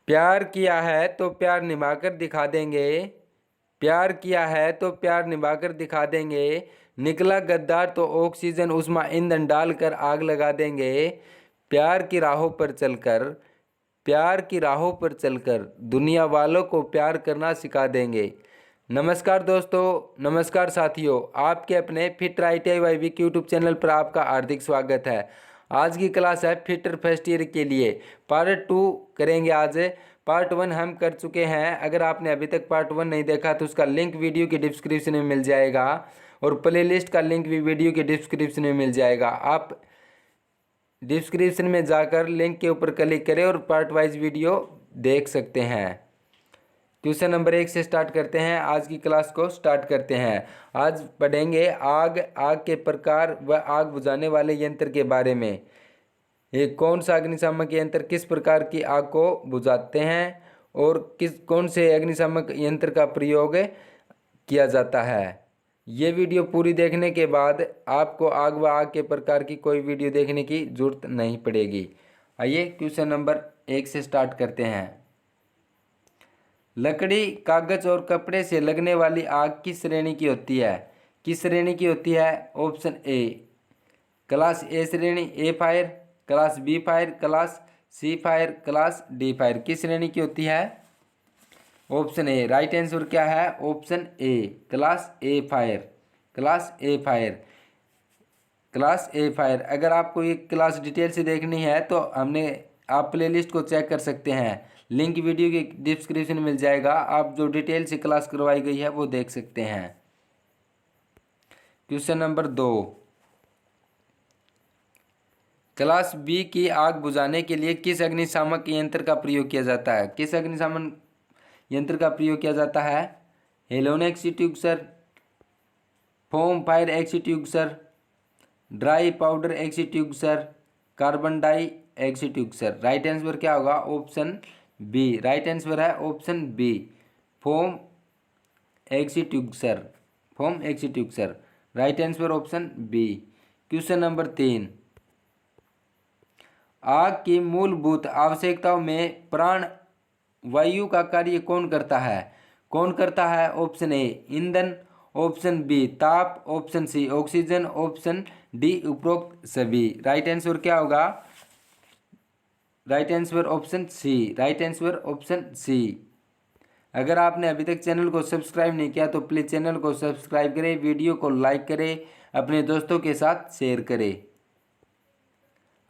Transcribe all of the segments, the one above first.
प्यार किया है तो प्यार निभाकर दिखा देंगे। प्यार किया है तो प्यार निभाकर दिखा देंगे। निकला गद्दार तो ऑक्सीजन उष्मा ईंधन डालकर आग लगा देंगे। प्यार की राहों पर चलकर, प्यार की राहों पर चलकर दुनिया वालों को प्यार करना सिखा देंगे। नमस्कार दोस्तों, नमस्कार साथियों, आपके अपने fit right week YouTube channel पर आपका हार्दिक स्वागत है। आज की क्लास है फिटर फर्स्ट ईयर के लिए। पार्ट 2 करेंगे आज। पार्ट 1 हम कर चुके हैं। अगर आपने अभी तक पार्ट 1 नहीं देखा तो उसका लिंक वीडियो के डिस्क्रिप्शन में मिल जाएगा और प्लेलिस्ट का लिंक भी वीडियो के डिस्क्रिप्शन में मिल जाएगा। आप डिस्क्रिप्शन में जाकर लिंक के ऊपर क्लिक करें और पार्ट वाइज वीडियो देख सकते हैं। क्वेश्चन नंबर 1 से स्टार्ट करते हैं। आज की क्लास को स्टार्ट करते हैं। आज पढ़ेंगे आग, आग के प्रकार व आग बुझाने वाले यंत्र के बारे में। ये कौन सा अग्निशामक यंत्र किस प्रकार की आग को बुझाते हैं और कौन से अग्निशामक यंत्र का प्रयोग किया जाता है। ये वीडियो पूरी देखने के बाद आपको आग व आग के प्रकार की कोई वीडियो देखने की जरूरत नहीं पड़ेगी। आइए क्वेश्चन नंबर 1 से स्टार्ट करते हैं। लकड़ी, कागज और कपड़े से लगने वाली आग किस श्रेणी की होती है? किस श्रेणी की होती है? ऑप्शन ए क्लास ए श्रेणी, A fire, class B fire, class C fire, class D fire. किस श्रेणी की होती है? ऑप्शन ए। राइट आंसर क्या है? ऑप्शन ए क्लास ए फायर, क्लास ए फायर, क्लास ए फायर। अगर आपको ये क्लास डिटेल से देखनी है तो आप प्लेलिस्ट को चेक कर सकते हैं। लिंक वीडियो के डिस्क्रिप्शन में मिल जाएगा। आप जो डिटेल से क्लास करवाई गई है वो देख सकते हैं। क्वेश्चन नंबर 2, क्लास बी की आग बुझाने के लिए किस अग्निशामक यंत्र का प्रयोग किया जाता है? किस अग्निशामक यंत्र का प्रयोग किया जाता है? Halon extinguisher, foam fire extinguisher, dry powder extinguisher, carbon डाई एक्सटिंग्विशर। राइट आंसर क्या होगा? Option B. राइट आंसर है option B, foam extinguisher, foam extinguisher. Right answer option B. Question number 3, आग की मूलभूत आवश्यकताओं में प्राण वायु का कार्य कौन करता है? कौन करता है? ऑप्शन ए ईंधन, ऑप्शन बी ताप, option C oxygen, option D उपरोक्त सभी। राइट आंसर क्या होगा? Right answer option C. Right answer option C. अगर आपने अभी तक चैनल को सब्सक्राइब नहीं किया तो प्लीज़ चैनल को सब्सक्राइब करें, वीडियो को लाइक करें, अपने दोस्तों के साथ शेयर करें।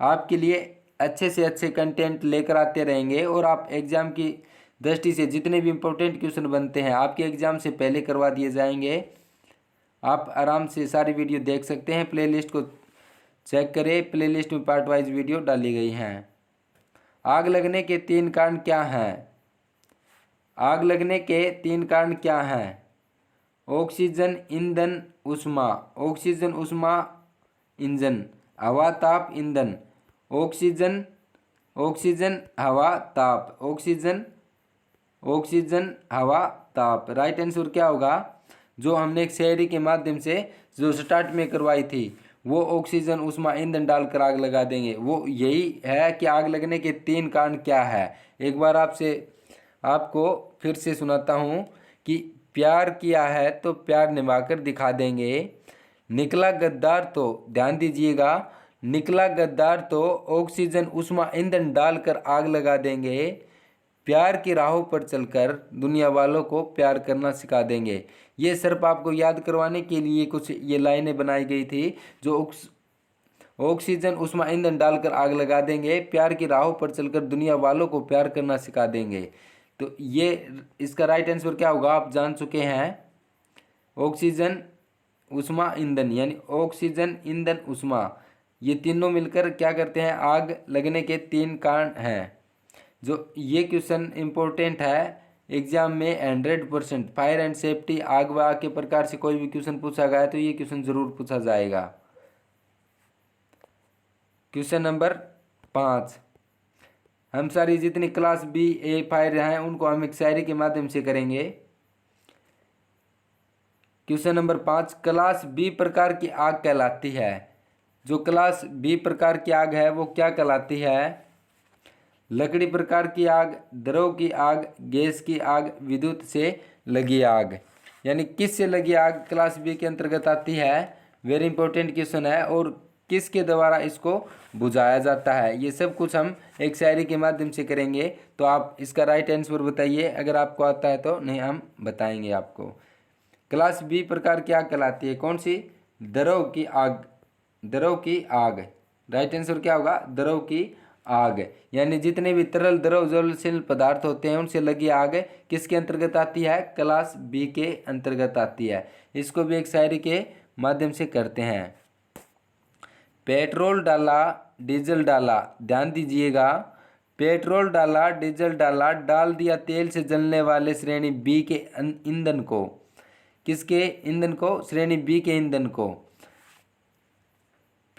आपके लिए अच्छे से अच्छे कंटेंट लेकर आते रहेंगे और आप एग्ज़ाम की दृष्टि से जितने भी इम्पोर्टेंट क्वेश्चन बनते हैं आपके एग्ज़ाम से पहले करवा दिए जाएंगे। आप आराम से सारी वीडियो देख सकते हैं। प्लेलिस्ट को चेक करें, प्लेलिस्ट में पार्ट वाइज वीडियो डाली गई हैं। आग लगने के 3 कारण क्या हैं? आग लगने के 3 कारण क्या हैं? ऑक्सीजन, ईंधन, ऊष्मा। ऑक्सीजन, ऊष्मा, ईंधन, हवा, ताप, ईंधन। ऑक्सीजन, ऑक्सीजन, हवा, ताप। ऑक्सीजन, ऑक्सीजन, हवा, ताप। राइट आंसर क्या होगा? जो हमने एक शायरी के माध्यम से जो स्टार्ट में करवाई थी वो ऑक्सीजन, ऊष्मा, ईंधन डालकर आग लगा देंगे। वो यही है कि आग लगने के 3 कारण क्या है। एक बार आपको फिर से सुनाता हूँ कि प्यार किया है तो प्यार निभाकर दिखा देंगे। निकला गद्दार तो, ध्यान दीजिएगा, निकला गद्दार तो ऑक्सीजन, ऊष्मा, ईंधन डालकर आग लगा देंगे। प्यार की राहों पर चलकर दुनिया वालों को प्यार करना सिखा देंगे। ये सिर्फ आपको याद करवाने के लिए कुछ ये लाइनें बनाई गई थी। जो ऑक्सीजन, ऊष्मा, ईंधन डालकर आग लगा देंगे, प्यार की राहों पर चलकर दुनिया वालों को प्यार करना सिखा देंगे। तो ये इसका राइट आंसर क्या होगा आप जान चुके हैं। ऑक्सीजन, ऊष्मा, ईंधन, यानी ऑक्सीजन, ईंधन, ऊष्मा, ये तीनों मिलकर क्या करते हैं? आग लगने के 3 कारण हैं। जो ये क्वेश्चन इम्पोर्टेंट है एग्जाम में 100%। फायर एंड सेफ्टी, आग व आग के प्रकार से कोई भी क्वेश्चन पूछा गया तो ये क्वेश्चन जरूर पूछा जाएगा। क्वेश्चन नंबर 5, हम सारी जितनी क्लास बी ए फायर हैं उनको हम एक शायरी के माध्यम से करेंगे। क्वेश्चन नंबर 5, क्लास बी प्रकार की आग कहलाती है। जो क्लास बी प्रकार की आग है वो क्या कहलाती है? लकड़ी प्रकार की आग, द्रव की आग, गैस की आग, विद्युत से लगी आग। यानी किस से लगी आग क्लास बी के अंतर्गत आती है। वेरी इंपॉर्टेंट क्वेश्चन है। और किसके द्वारा इसको बुझाया जाता है, ये सब कुछ हम एक शायरी के माध्यम से करेंगे। तो आप इसका राइट आंसर बताइए, अगर आपको आता है तो, नहीं हम बताएंगे आपको। क्लास बी प्रकार की आग कहलाती है कौन सी, द्रव की आग, द्रव की आग। राइट आंसर क्या होगा, द्रव की आग। यानी जितने भी तरल द्रव ज्वलनशील पदार्थ होते हैं उनसे लगी आग किसके अंतर्गत आती है, क्लास बी के अंतर्गत आती है। इसको भी एक शायरी के माध्यम से करते हैं। पेट्रोल डाला डीजल डाला, ध्यान दीजिएगा, पेट्रोल डाला डीजल डाला, डाल दिया तेल से जलने वाले श्रेणी बी के ईंधन को। किसके ईंधन को, श्रेणी बी के ईंधन को।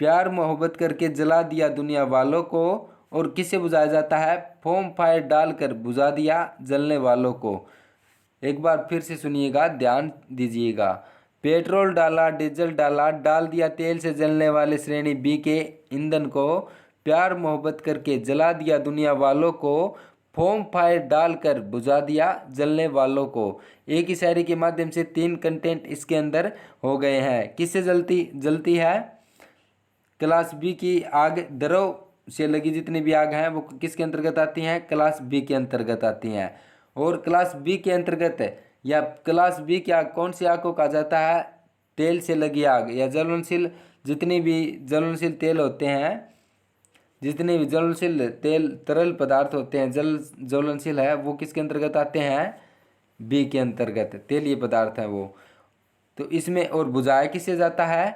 प्यार मोहब्बत करके जला दिया दुनिया वालों को। और किससे बुझाया जाता है, फोम फायर डालकर बुझा दिया जलने वालों को। एक बार फिर से सुनिएगा, ध्यान दीजिएगा। पेट्रोल डाला डीजल डाला, डाल दिया तेल से जलने वाले श्रेणी बी के ईंधन को। प्यार मोहब्बत करके जला दिया दुनिया वालों को। फोम फायर डालकर बुझा दिया जलने वालों को। एक ही शायरी के माध्यम से 3 कंटेंट इसके अंदर हो गए हैं। किससे जलती है, क्लास बी की आग। द्रव से लगी जितनी भी आग हैं वो किसके अंतर्गत आती हैं, क्लास बी के अंतर्गत आती हैं। और क्लास बी के अंतर्गत या क्लास बी की आग कौन सी आग को कहा जाता है, तेल से लगी आग या ज्वलनशील, जितनी भी ज्वलनशील तेल होते हैं, जितने भी ज्वलनशील तेल तरल पदार्थ होते हैं ज्वलनशील है, वो किसके अंतर्गत आते हैं, बी के अंतर्गत, तेलीय पदार्थ है वो। तो इसमें और बुझाया किससे जाता है,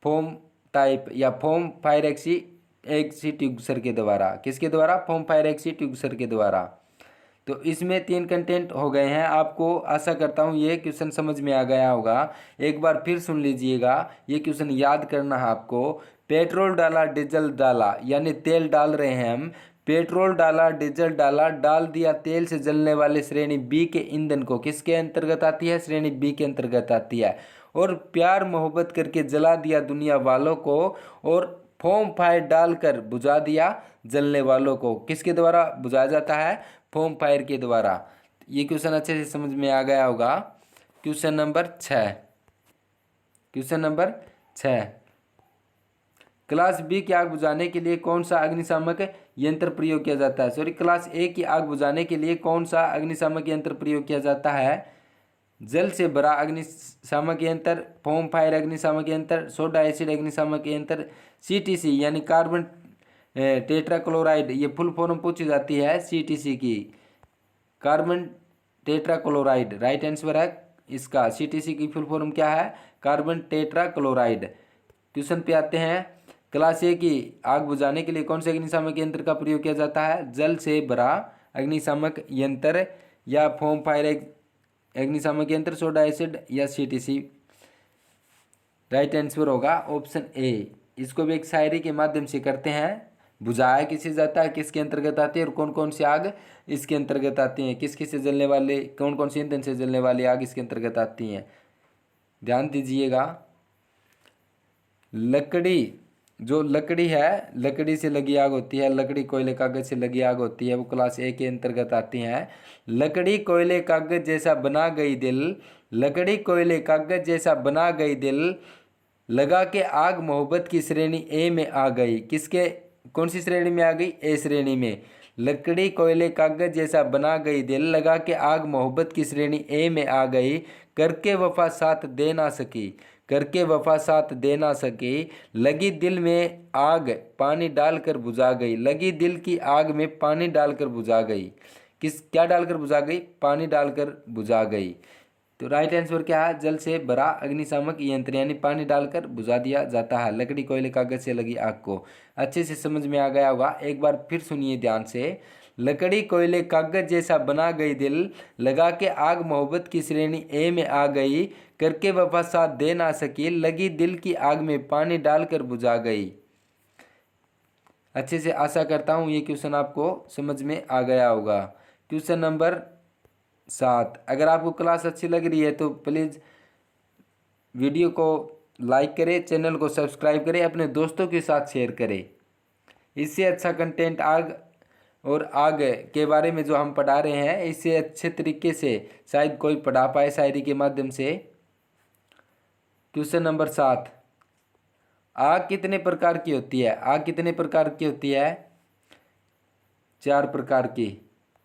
फोम टाइप या फोम फायर एक्सटिंग्विशर के द्वारा। किसके द्वारा, फोम फायर एक्सटिंग्विशर के द्वारा। तो इसमें 3 कंटेंट हो गए हैं। आपको आशा करता हूँ ये क्वेश्चन समझ में आ गया होगा। एक बार फिर सुन लीजिएगा, ये क्वेश्चन याद करना है आपको। पेट्रोल डाला डीजल डाला, यानी तेल डाल रहे हैं हम। पेट्रोल डाला डीजल डाला, डाल दिया तेल से जलने वाले श्रेणी बी के ईंधन को। किसके अंतर्गत आती है, श्रेणी बी के अंतर्गत आती है। और प्यार मोहब्बत करके जला दिया दुनिया वालों को। और फोम फायर डालकर बुझा दिया जलने वालों को। किसके द्वारा बुझाया जाता है, फोम फायर के द्वारा। ये क्वेश्चन अच्छे से समझ में आ गया होगा। Question number 6, question number 6, class B की आग बुझाने के लिए कौन सा अग्निशामक यंत्र प्रयोग किया जाता है। सॉरी, क्लास ए की आग बुझाने के लिए कौन सा अग्निशामक यंत्र प्रयोग किया जाता है। जल से भरा अग्निशामक यंत्र, फोम फायर अग्निशामक यंत्र, सोडा एसिड अग्निशामक यंत्र, सीटीसी यानी कार्बन टेट्राक्लोराइड, ये फुल फॉर्म पूछी जाती है सीटीसी की, कार्बन टेट्राक्लोराइड। राइट आंसर है इसका, सीटीसी की फुल फॉर्म क्या है, कार्बन टेट्राक्लोराइड। क्वेश्चन पे आते हैं, क्लास ए की आग बुझाने के लिए कौन से अग्निशामक यंत्र का प्रयोग किया जाता है। जल से भरा अग्निशामक यंत्र या फोम फायर अग्निशामक यंत्र, सोडा एसिड या सीटीसी। राइट आंसर होगा ऑप्शन ए। इसको भी एक शायरी के माध्यम से करते हैं। बुझाया किससे जाता है, किसके अंतर्गत आती है, और कौन कौन सी आग इसके अंतर्गत आती हैं, किस किस से जलने वाले, कौन कौन सी ईंधन से जलने वाली आग इसके अंतर्गत आती हैं। ध्यान दीजिएगा, लकड़ी, जो लकड़ी है, लकड़ी से लगी आग होती है, लकड़ी कोयले कागज से लगी आग होती है, वो क्लास ए के अंतर्गत आती हैं। लकड़ी कोयले कागज जैसा बना गई दिल, लकड़ी कोयले कागज जैसा बना गई दिल, लगा के आग मोहब्बत की श्रेणी ए में आ गई। किसके, कौन सी श्रेणी में आ गई, ए श्रेणी में। लकड़ी कोयले कागज जैसा बना गई दिल, लगा के आग मोहब्बत की श्रेणी ए में आ गई, करके वफा साथ दे ना सकी, करके वफा साथ दे ना सकी, लगी दिल में आग पानी डालकर बुझा गई, लगी दिल की आग में पानी डालकर बुझा गई। क्या डालकर बुझा गई, पानी डालकर बुझा गई। तो राइट आंसर क्या है, जल से भरा अग्निशामक यंत्र, यानी पानी डालकर बुझा दिया जाता है लकड़ी कोयले कागज से लगी आग को। अच्छे से समझ में आ गया होगा। एक बार फिर सुनिए ध्यान से, लकड़ी कोयले कागज जैसा बना गई दिल, लगा के आग मोहब्बत की श्रेणी ए में आ गई, करके वफा साथ दे ना सकी, लगी दिल की आग में पानी डालकर बुझा गई। अच्छे से आशा करता हूँ ये क्वेश्चन आपको समझ में आ गया होगा। क्वेश्चन नंबर 7, अगर आपको क्लास अच्छी लग रही है तो प्लीज़ वीडियो को लाइक करें, चैनल को सब्सक्राइब करें, अपने दोस्तों के साथ शेयर करें। इससे अच्छा कंटेंट और आग के बारे में जो हम पढ़ा रहे हैं इसे अच्छे तरीके से शायद कोई पढ़ा पाए शायरी के माध्यम से। क्वेश्चन नंबर 7, आग कितने प्रकार की होती है? आग कितने प्रकार की होती है? 4 प्रकार की,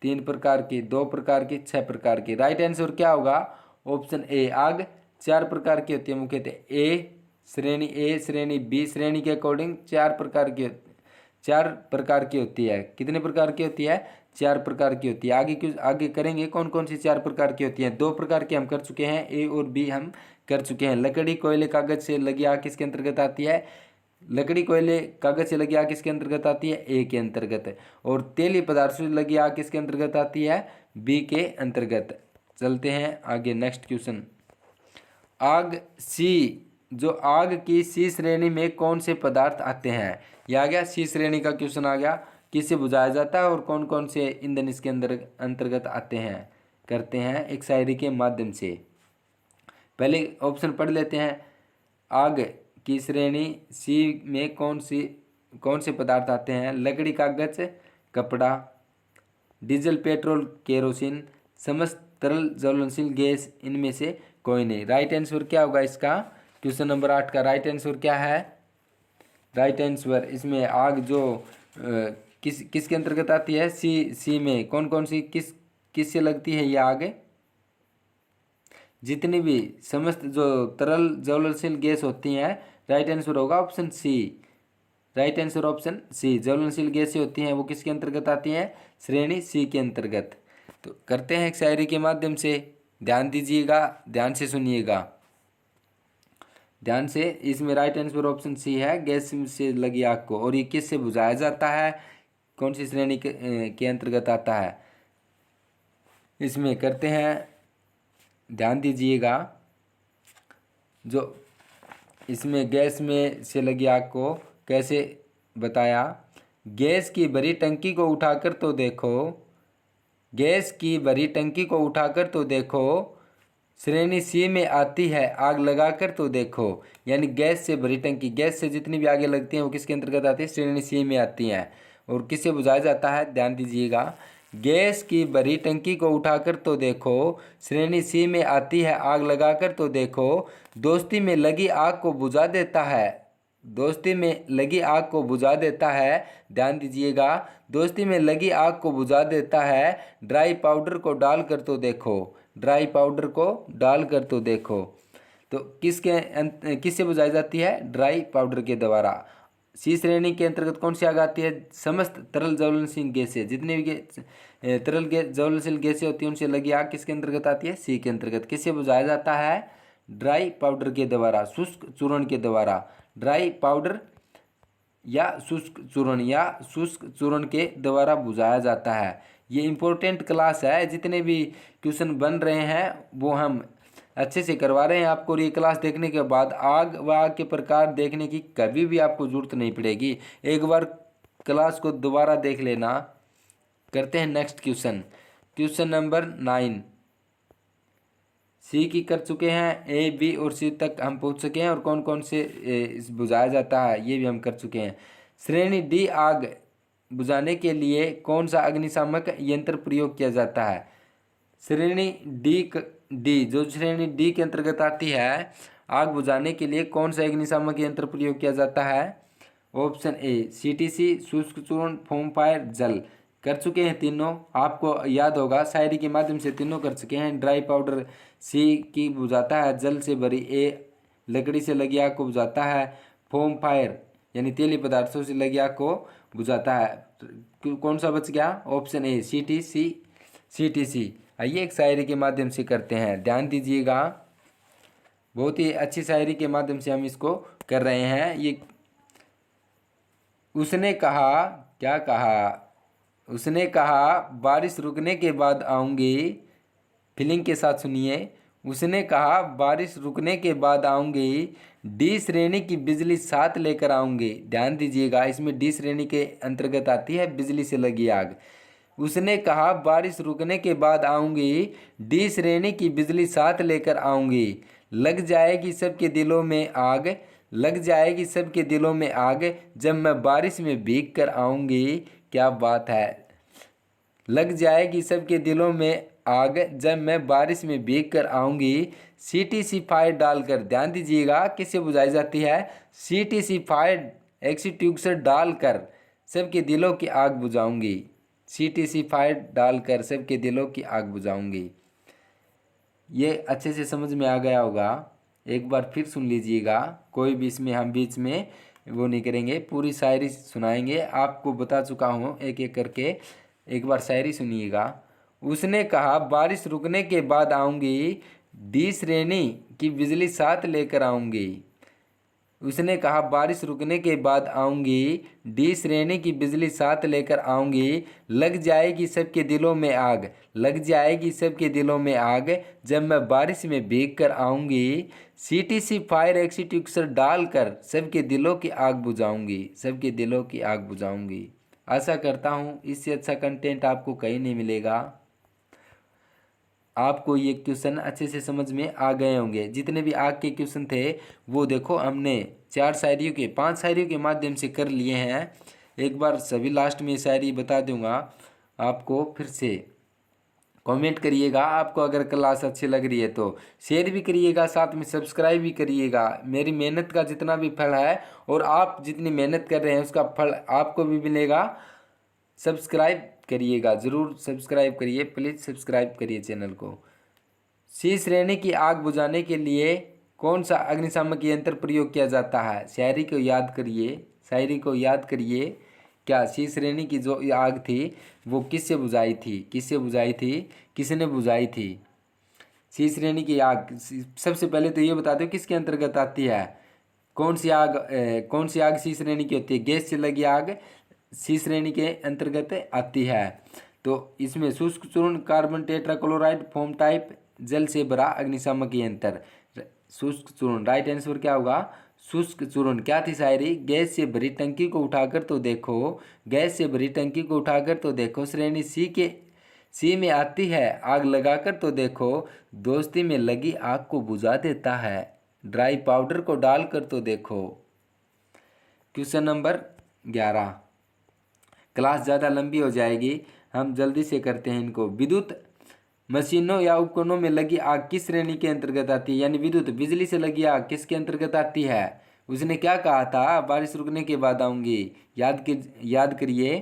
3 प्रकार की, 2 प्रकार की, 6 प्रकार की। राइट आंसर क्या होगा? ऑप्शन ए, आग 4 प्रकार की होती है मुख्यतः। ए श्रेणी बी श्रेणी के अकॉर्डिंग 4 प्रकार की होती है। कितने प्रकार की होती है? 4 प्रकार की होती है। आगे करेंगे कौन कौन सी 4 प्रकार की होती हैं। 2 प्रकार की हम कर चुके हैं, ए और बी हम कर चुके हैं। लकड़ी कोयले कागज से लगी आग किसके अंतर्गत आती है? लकड़ी कोयले कागज से लगी आग किसके अंतर्गत आती है? ए के अंतर्गत। और तेलीय पदार्थ से लगी आग किसके अंतर्गत आती है? बी के अंतर्गत। चलते हैं आगे, नेक्स्ट क्वेश्चन। आग सी, जो आग की सी श्रेणी में कौन से पदार्थ आते हैं? यह आ गया सी श्रेणी का क्वेश्चन आ गया। किससे बुझाया जाता है और कौन कौन से ईंधन इसके अंतर्गत आते हैं? करते हैं एक शायरी के माध्यम से। पहले ऑप्शन पढ़ लेते हैं। आग की श्रेणी सी में कौन से पदार्थ आते हैं? लकड़ी कागज कपड़ा, डीजल पेट्रोल केरोसिन, समस्त तरल ज्वलनशील गैस, इनमें से कोई नहीं। राइट आंसर क्या होगा इसका? क्वेश्चन नंबर 8 का राइट आंसर क्या है? राइट आंसर इसमें आग जो किसके अंतर्गत आती है? सी में कौन कौन सी किससे लगती है ये आग? जितनी भी समस्त जो तरल ज्वलनशील गैस होती हैं। राइट आंसर होगा option C. Right answer option C, ज्वलनशील गैसें होती हैं वो किसके अंतर्गत आती हैं? श्रेणी सी के अंतर्गत। तो करते हैं एक शायरी के माध्यम से, ध्यान दीजिएगा, ध्यान से सुनिएगा, ध्यान से। इसमें राइट आंसर ऑप्शन सी है, गैस से लगी आग को। और ये किससे बुझाया जाता है? कौन सी श्रेणी के अंतर्गत आता है? इसमें करते हैं, ध्यान दीजिएगा। जो इसमें गैस में से लगी आग को कैसे बताया? गैस की भरी टंकी को उठाकर तो देखो, गैस की भरी टंकी को उठाकर तो देखो, श्रेणी सी में आती है आग लगाकर तो देखो। यानी गैस से भरी टंकी, गैस से जितनी भी आगे लगती हैं वो किसके अंतर्गत आती है? श्रेणी सी में आती हैं। और किससे बुझाया जाता है? ध्यान दीजिएगा। गैस की भरी टंकी को उठाकर तो देखो, श्रेणी सी में आती है आग लगाकर तो देखो, दोस्ती में लगी आग को बुझा देता है, दोस्ती में लगी आग को बुझा देता है। ध्यान दीजिएगा, दोस्ती में लगी आग को बुझा देता है, ड्राई पाउडर को डाल कर तो देखो, ड्राई पाउडर को डाल कर तो देखो। तो किससे बुझाई जाती है? ड्राई पाउडर के द्वारा। सी श्रेणी के अंतर्गत कौन सी आग आती है? समस्त तरल ज्वलनशील गैसें, जितने भी तरल ज्वलनशील गैसें होती हैं उनसे लगी आग किसके अंतर्गत आती है? सी के अंतर्गत। किससे बुझाया जाता है? ड्राई पाउडर के द्वारा, शुष्क चूर्ण के द्वारा। ड्राई पाउडर या शुष्क चूर्ण के द्वारा बुझाया जाता है। ये इम्पोर्टेंट क्लास है, जितने भी क्वेश्चन बन रहे हैं वो हम अच्छे से करवा रहे हैं आपको। ये क्लास देखने के बाद आग व आग के प्रकार देखने की कभी भी आपको जरूरत नहीं पड़ेगी। एक बार क्लास को दोबारा देख लेना। करते हैं नेक्स्ट क्वेश्चन। क्वेश्चन नंबर 9 सी की कर चुके हैं, ए बी और सी तक हम पहुंच चुके हैं। और कौन कौन से बुझाया जाता है ये भी हम कर चुके हैं। श्रेणी डी, आग बुझाने के लिए कौन सा अग्निशामक यंत्र प्रयोग किया जाता है? श्रेणी डी जो श्रेणी डी के अंतर्गत आती है, आग बुझाने के लिए कौन सा अग्निशामक यंत्र प्रयोग किया जाता है? ऑप्शन ए, सीटीसी, शुष्क चूर्ण, फोम फायर, जल। कर चुके हैं तीनों, आपको याद होगा शायरी के माध्यम से तीनों कर चुके हैं। ड्राई पाउडर सी की बुझाता है, जल से भरी ए लकड़ी से लगी आग को बुझाता है, फोम फायर यानी तेलीय पदार्थों से लगी आग को बुझाता है। कौन सा बच गया? Option A, CTC. आइए एक शायरी के माध्यम से करते हैं, ध्यान दीजिएगा। बहुत ही अच्छी शायरी के माध्यम से हम इसको कर रहे हैं। ये उसने कहा, क्या कहा? उसने कहा बारिश रुकने के बाद आऊँगी, फीलिंग के साथ सुनिए। उसने कहा बारिश रुकने के बाद आऊँगी, डी श्रेणी की बिजली साथ लेकर आऊँगी। ध्यान दीजिएगा, इसमें डी श्रेणी के अंतर्गत आती है बिजली से लगी आग। उसने कहा बारिश रुकने के बाद आऊँगी, डी श्रेणी की बिजली साथ लेकर आऊँगी, लग जाएगी सबके दिलों में आग, लग जाएगी सबके दिलों में आग, जब मैं बारिश में भीग कर आऊँगी। क्या बात है! लग जाएगी सबके दिलों में आग जब मैं बारिश में भीग कर आऊँगी। सीटीसी फायर डालकर, ध्यान दीजिएगा किससे बुझाई जाती है, सीटीसी फायर एक्सटिंग्विशर डालकर सबके दिलों की आग बुझाऊंगी। सीटीसी फायर डालकर सबके दिलों की आग बुझाऊंगी। ये अच्छे से समझ में आ गया होगा। एक बार फिर सुन लीजिएगा, कोई भी इसमें हम बीच में वो नहीं करेंगे, पूरी शायरी सुनाएंगे। आपको बता चुका हूँ एक एक करके, एक बार शायरी सुनिएगा। उसने कहा बारिश रुकने के बाद आऊँगी, डी श्रेणी की बिजली साथ लेकर आऊँगी। उसने कहा बारिश रुकने के बाद आऊँगी, डी श्रेणी की बिजली साथ लेकर आऊँगी। लग जाएगी सबके दिलों में आग, लग जाएगी सबके दिलों में आग जब मैं बारिश में भीग कर आऊँगी। सीटीसी फायर एक्सटिंग्विशर डालकर सबके दिलों की आग बुझाऊँगी, सबके दिलों की आग बुझाऊँगी। आशा करता हूँ इससे अच्छा कंटेंट आपको कहीं नहीं मिलेगा। आपको ये क्वेश्चन अच्छे से समझ में आ गए होंगे। जितने भी आग के क्वेश्चन थे वो देखो हमने 4 शायरियों के 5 शायरियों के माध्यम से कर लिए हैं। एक बार सभी लास्ट में शायरी बता दूंगा आपको, फिर से कमेंट करिएगा। आपको अगर क्लास अच्छी लग रही है तो शेयर भी करिएगा, साथ में सब्सक्राइब भी करिएगा। मेरी मेहनत का जितना भी फल है और आप जितनी मेहनत कर रहे हैं उसका फल आपको भी मिलेगा। सब्सक्राइब करिएगा, ज़रूर सब्सक्राइब करिए, प्लीज़ सब्सक्राइब करिए चैनल को। सी श्रेणी की आग बुझाने के लिए कौन सा अग्निशामक यंत्र प्रयोग किया जाता है? शायरी को याद करिए, शायरी को याद करिए। क्या सी श्रेणी की जो आग थी वो किससे बुझाई थी, किससे बुझाई थी, किसने बुझाई थी? सी श्रेणी की आग सबसे पहले तो ये बता दो किसके अंतर्गत आती है। कौन सी आग सी श्रेणी की होती है? गैस से लगी आग सी श्रेणी के अंतर्गत आती है। तो इसमें शुष्क चूर्ण, कार्बन टेट्राक्लोराइड, फोम टाइप, जल से भरा अग्निशामक यंत्र। शुष्क चूर्ण, राइट आंसर क्या होगा? शुष्क चूर्ण। क्या थी शायरी? गैस से भरी टंकी को उठाकर तो देखो, गैस से भरी टंकी को उठाकर तो देखो, श्रेणी सी में आती है, आग लगाकर तो देखो, दोस्ती में लगी आग को बुझा देता है, ड्राई पाउडर को डालकर तो देखो। Question number 11। क्लास ज़्यादा लंबी हो जाएगी, हम जल्दी से करते हैं इनको। विद्युत मशीनों या उपकरणों में लगी आग किस श्रेणी के अंतर्गत आती है? यानी विद्युत बिजली से लगी आग किसके अंतर्गत आती है? उसने क्या कहा था? बारिश रुकने के बाद आऊँगी। याद करिए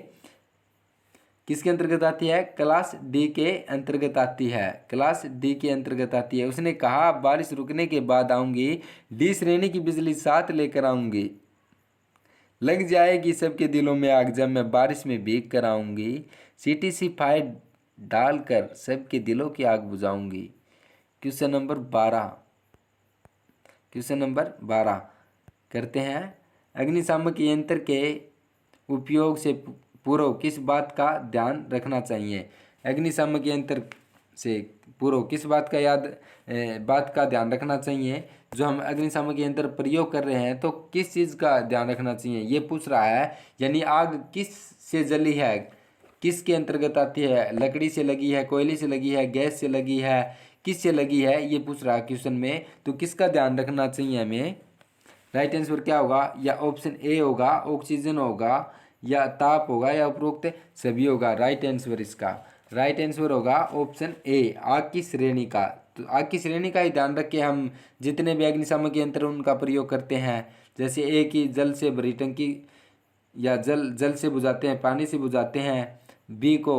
किसके अंतर्गत आती है? क्लास डी के अंतर्गत आती है, क्लास डी के अंतर्गत आती है। उसने कहा बारिश रुकने के बाद आऊँगी, डी श्रेणी की बिजली साथ लेकर आऊँगी। लग जाएगी सबके दिलों में आग जब मैं बारिश में भीग कर आऊँगी। सीटीसी फायर डालकर सबके दिलों की आग बुझाऊंगी। Question number 12। क्वेश्चन नंबर 12 करते हैं। अग्निशामक यंत्र के उपयोग से पूर्व किस बात का ध्यान रखना चाहिए? अग्निशामक यंत्र से पूर्व किस बात का ध्यान रखना चाहिए? जो हम अग्निशामक यंत्र प्रयोग कर रहे हैं तो किस चीज़ का ध्यान रखना चाहिए ये पूछ रहा है। यानी आग किस से जली है, किसके अंतर्गत आती है? लकड़ी से लगी है, कोयले से लगी है, गैस से लगी है, किस से लगी है ये पूछ रहा है क्वेश्चन में। तो किसका ध्यान रखना चाहिए हमें? राइट आंसर क्या होगा? या ऑप्शन ए होगा ऑक्सीजन होगा, या ताप होगा, या उपरोक्त सभी होगा। राइट आंसर इसका राइट आंसर होगा ऑप्शन ए, आग की श्रेणी का। तो आग की श्रेणी का ही ध्यान रख के हम जितने भी अग्निशामक यंत्र उनका प्रयोग करते हैं। जैसे ए की जल से भरी टंकी या जल से बुझाते हैं, पानी से बुझाते हैं। बी को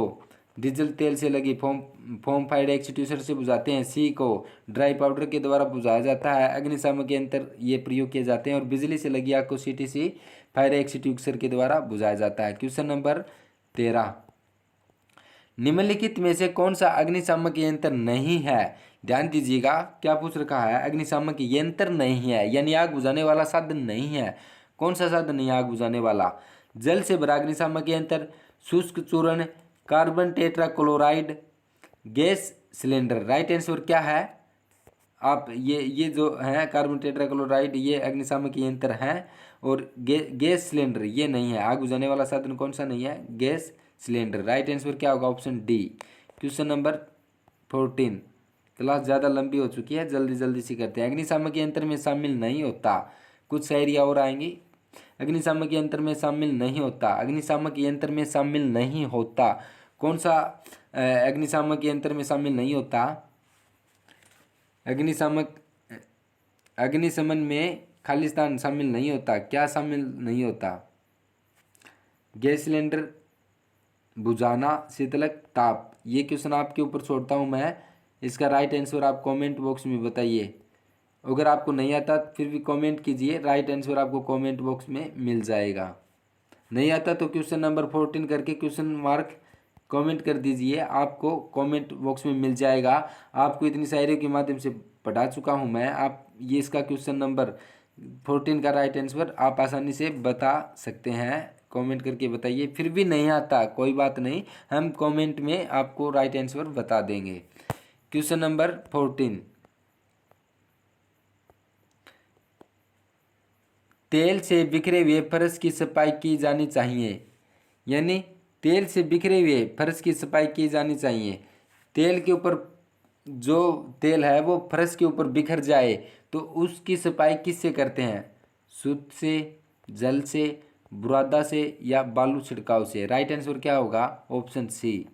डीजल तेल से लगी फोम फाइड एक्सटिंग्विशर से बुझाते हैं। सी को ड्राई पाउडर के द्वारा बुझाया जाता है। अग्निशामक यंत्र ये प्रयोग किए जाते हैं। और बिजली से लगी आग को सीटीसी फायर एक्सटिंग्विशर के द्वारा बुझाया जाता है। Question number 13। निम्नलिखित में से कौन सा अग्निशामक यंत्र नहीं है? ध्यान दीजिएगा क्या पूछ रखा है? अग्निशामक यंत्र नहीं है, यानी आग बुझाने वाला साधन नहीं है। कौन सा साधन नहीं है आग बुझाने वाला? जल से भरा अग्निशामक यंत्र, शुष्क चूर्ण, carbon tetrachloride, gas cylinder. Right answer क्या है? आप ये जो है कार्बन टेट्राक्लोराइड ये अग्निशामक यंत्र हैं। और गैस सिलेंडर ये नहीं है। आग बुझाने वाला साधन कौन सा नहीं है? Gas cylinder. राइट आंसर क्या होगा? Option D. Question number 14। Class ज़्यादा लंबी हो चुकी है, जल्दी से करते हैं। अग्निशामक यंत्र में शामिल नहीं होता। कुछ शायरी और आएंगी। अग्निशामक यंत्र में शामिल नहीं होता, अग्निशामक यंत्र में शामिल नहीं होता। कौन सा अग्निशामक यंत्र में शामिल नहीं होता? अग्निशमन में खालिस्तान शामिल नहीं होता। क्या शामिल नहीं होता? गैस सिलेंडर बुझाना, शीतलक, ताप। ये क्वेश्चन आपके ऊपर छोड़ता हूँ मैं। इसका राइट आंसर आप कमेंट बॉक्स में बताइए। अगर आपको नहीं आता फिर भी कमेंट कीजिए, राइट आंसर आपको कमेंट बॉक्स में मिल जाएगा। नहीं आता तो क्वेश्चन नंबर 14 करके क्वेश्चन मार्क कमेंट कर दीजिए, आपको कमेंट बॉक्स में मिल जाएगा। आपको इतनी शायरी के माध्यम से पढ़ा चुका हूँ मैं। आप ये इसका क्वेश्चन नंबर 14 का राइट आंसर आप आसानी से बता सकते हैं। कमेंट करके बताइए। फिर भी नहीं आता कोई बात नहीं, हम कमेंट में आपको राइट आंसर बता देंगे। क्वेश्चन नंबर 14, तेल से बिखरे हुए फर्श की सफाई की जानी चाहिए। यानी तेल से बिखरे हुए फर्श की सफाई की जानी चाहिए। तेल के ऊपर जो तेल है वो फर्श के ऊपर बिखर जाए तो उसकी सफाई किससे करते हैं? सूत से, जल से, बुरादा से या बालू छिड़काव से? राइट आंसर क्या होगा? Option C.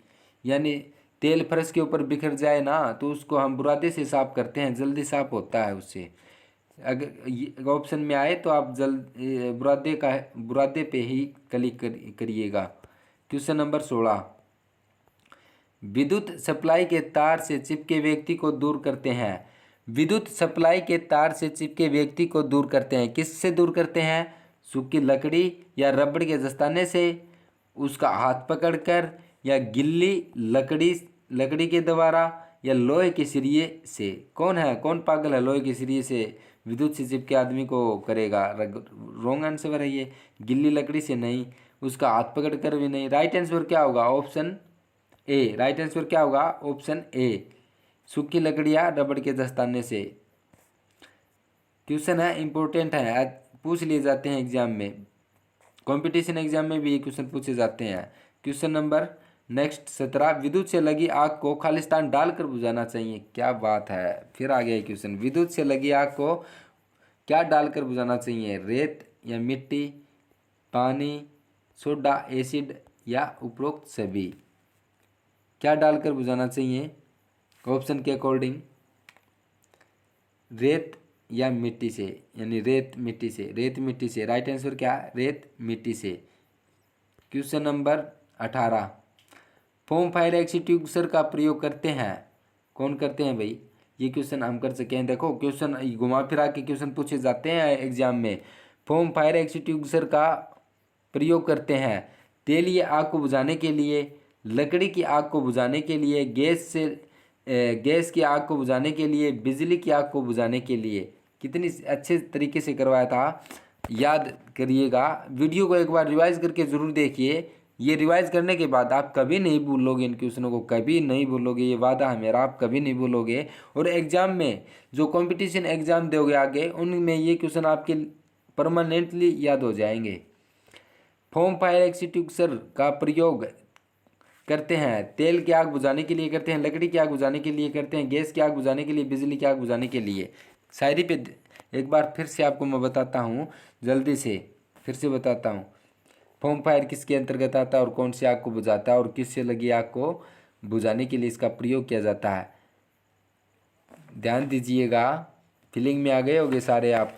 यानी तेल फर्श के ऊपर बिखर जाए ना तो उसको हम बुरादे से साफ करते हैं, जल्दी साफ होता है उससे। अगर ऑप्शन में आए तो आप बुरादे पे ही क्लिक करिएगा। क्वेश्चन नंबर 16, विद्युत सप्लाई के तार से चिपके व्यक्ति को दूर करते हैं। विद्युत सप्लाई के तार से चिपके व्यक्ति को दूर करते हैं, किससे दूर करते हैं? सूखी लकड़ी या रबड़ के दस्ताने से, उसका हाथ पकड़कर, या गिल्ली लकड़ी के द्वारा, या लोहे के सिरिये से? कौन पागल है लोहे के सिरिये से विद्युत से चिपके आदमी को करेगा? रॉन्ग आंसर है ये। गिल्ली लकड़ी से नहीं, उसका हाथ पकड़ कर भी नहीं। राइट आंसर क्या होगा? Option A. राइट आंसर क्या होगा? ऑप्शन ए, सूखी लकड़ियाँ रबड़ के दस्ताने से। क्वेश्चन है, इंपॉर्टेंट है, आज पूछ लिए जाते हैं एग्जाम में, कंपटीशन एग्जाम में भी ये क्वेश्चन पूछे जाते हैं। क्वेश्चन नंबर नेक्स्ट 17, विद्युत से लगी आग को खालिस्तान डालकर बुझाना चाहिए। क्या बात है, फिर आ गया क्वेश्चन। विद्युत से लगी आग को क्या डालकर बुझाना चाहिए? रेत या मिट्टी, पानी, सोडा, एसिड या उपरोक्त सभी? क्या डालकर बुझाना चाहिए ऑप्शन के अकॉर्डिंग? रेत या मिट्टी से, यानी रेत मिट्टी से। राइट आंसर क्या? रेत मिट्टी से। Question number 18, foam fire extinguisher का प्रयोग करते हैं। कौन करते हैं भाई? ये क्वेश्चन हम कर सके हैं। देखो क्वेश्चन घुमा फिरा के क्वेश्चन पूछे जाते हैं एग्जाम में। फोम फायर एक्सटिंग्विशर का प्रयोग करते हैं तेलीय आग को बुझाने के लिए, लकड़ी की आग को बुझाने के लिए, गैस की आग को बुझाने के लिए, बिजली की आग को बुझाने के लिए। कितनी अच्छे तरीके से करवाया था, याद करिएगा। वीडियो को एक बार रिवाइज करके ज़रूर देखिए। ये रिवाइज करने के बाद आप कभी नहीं भूलोगे इन क्वेश्चनों को, कभी नहीं भूलोगे, ये वादा है मेरा, आप कभी नहीं भूलोगे। और एग्जाम में जो कंपटीशन एग्जाम दोगे आगे, उनमें ये क्वेश्चन आपके परमानेंटली याद हो जाएंगे। फोम फायर एक्सटिंग्विशर का प्रयोग करते हैं तेल की आग बुझाने के लिए करते हैं, लकड़ी की आग बुझाने के लिए करते हैं, गैस की आग बुझाने के लिए, बिजली की आग बुझाने के लिए। शायरी पे एक बार फिर से आपको मैं बताता हूँ, जल्दी से फिर से बताता हूँ। फोम फायर किसके अंतर्गत आता है और कौन सी आग को बुझाता है और किससे लगी आग को बुझाने के लिए इसका प्रयोग किया जाता है? ध्यान दीजिएगा, फीलिंग में आ गए होंगे सारे आप,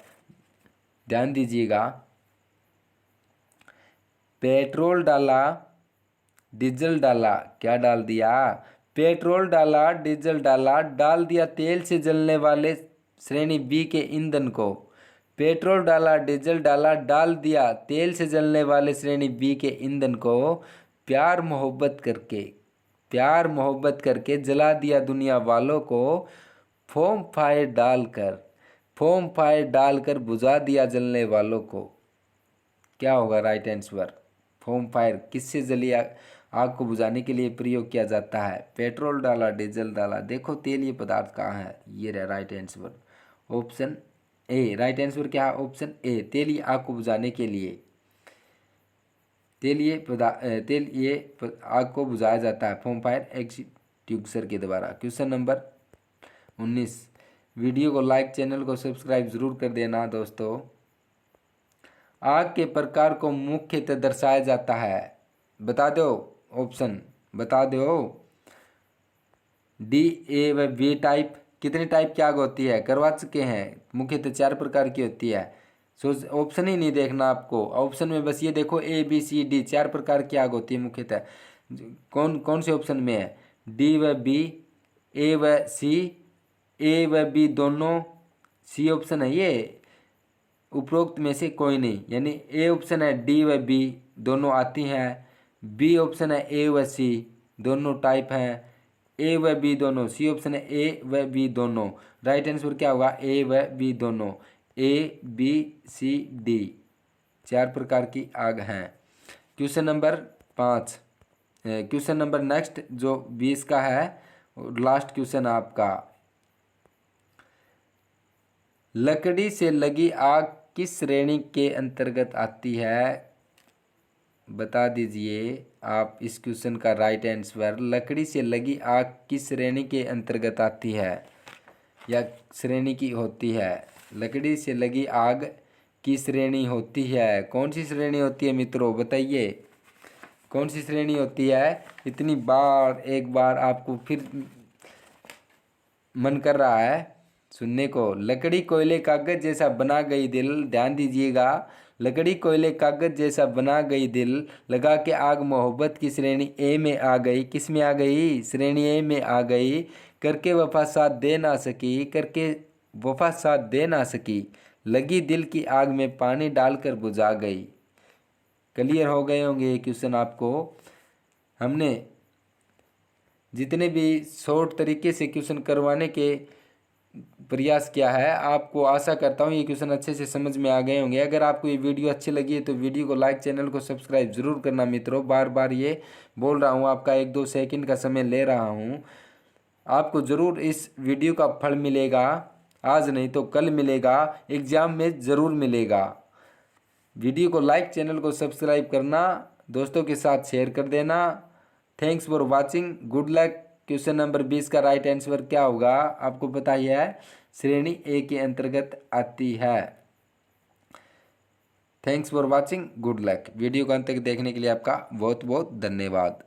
ध्यान दीजिएगा। पेट्रोल डाला, डीजल डाला, क्या डाल दिया? पेट्रोल डाला, डीजल डाला, डाल दिया तेल से जलने वाले श्रेणी बी के ईंधन को। पेट्रोल डाला, डीजल डाला, डाल दिया तेल से जलने वाले श्रेणी बी के ईंधन को। प्यार मोहब्बत करके जला दिया दुनिया वालों को। फोम फायर डालकर बुझा दिया जलने वालों को। क्या होगा राइट आंसर? फोम फायर किससे जली आग को बुझाने के लिए प्रयोग किया जाता है? पेट्रोल डाला, डीजल डाला, देखो तेलीय पदार्थ कहाँ है, ये रहा right answer, option A. Right answer क्या है? ऑप्शन ए, तेलीय आग को बुझाने के लिए तेलीय आग को बुझाया जाता है फोम फायर एक्सटिंग्विशर के द्वारा। क्वेश्चन नंबर 19, वीडियो को लाइक, चैनल को सब्सक्राइब जरूर कर देना दोस्तों। आग के प्रकार को मुख्यतः दर्शाया जाता है, बता दो ऑप्शन। बता दो। डी, ए व बी टाइप। कितने टाइप की आग होती है करवा चुके हैं। मुख्यतः 4 प्रकार की होती है। सोच, ऑप्शन ही नहीं देखना आपको, ऑप्शन में बस ये देखो ABCD 4 प्रकार की आग होती है मुख्यतः। कौन कौन से ऑप्शन में है? डी व बी, ए व सी, ए व बी दोनों, सी ऑप्शन है ये। उपरोक्त में से कोई नहीं, यानी ए ऑप्शन है डी व बी दोनों आती हैं, बी ऑप्शन है ए व सी दोनों टाइप हैं, ए व बी दोनों, सी ऑप्शन है ए व बी दोनों। राइट आंसर क्या होगा? ए व बी दोनों। ABCD 4 प्रकार की आग हैं। Question number 5। Question number next जो 20 का है, लास्ट क्वेश्चन आपका। लकड़ी से लगी आग किस श्रेणी के अंतर्गत आती है? बता दीजिए आप इस क्वेश्चन का राइट आंसर। लकड़ी से लगी आग किस श्रेणी के अंतर्गत आती है या श्रेणी की होती है? लकड़ी से लगी आग की श्रेणी होती है, कौन सी श्रेणी होती है मित्रों? बताइए कौन सी श्रेणी होती है? इतनी बार एक बार आपको फिर मन कर रहा है सुनने को। लकड़ी कोयले कागज जैसा बना गई दिल, ध्यान दीजिएगा। लकड़ी कोयले कागज जैसा बना गई दिल, लगा के आग मोहब्बत की श्रेणी ए में आ गई। किस में आ गई? श्रेणी ए में आ गई। करके वफा साथ दे ना सकी, करके वफा साथ दे ना सकी, लगी दिल की आग में पानी डालकर बुझा गई। क्लियर हो गए होंगे ये क्वेश्चन आपको। हमने जितने भी शॉर्ट तरीके से क्वेश्चन करवाने के प्रयास किया है, आपको आशा करता हूँ ये क्वेश्चन अच्छे से समझ में आ गए होंगे। अगर आपको ये वीडियो अच्छी लगी है तो वीडियो को लाइक, चैनल को सब्सक्राइब जरूर करना मित्रों। बार बार ये बोल रहा हूँ, आपका 1-2 सेकंड का समय ले रहा हूँ। आपको ज़रूर इस वीडियो का फल मिलेगा, आज नहीं तो कल मिलेगा, एग्ज़ाम में ज़रूर मिलेगा। वीडियो को लाइक, चैनल को सब्सक्राइब करना, दोस्तों के साथ शेयर कर देना। Thanks for watching, good luck. Question number 20 का राइट आंसर क्या होगा आपको पता ही है, श्रेणी ए के अंतर्गत आती है। Thanks for watching, good luck. Video को अंत तक देखने के लिए आपका बहुत बहुत धन्यवाद।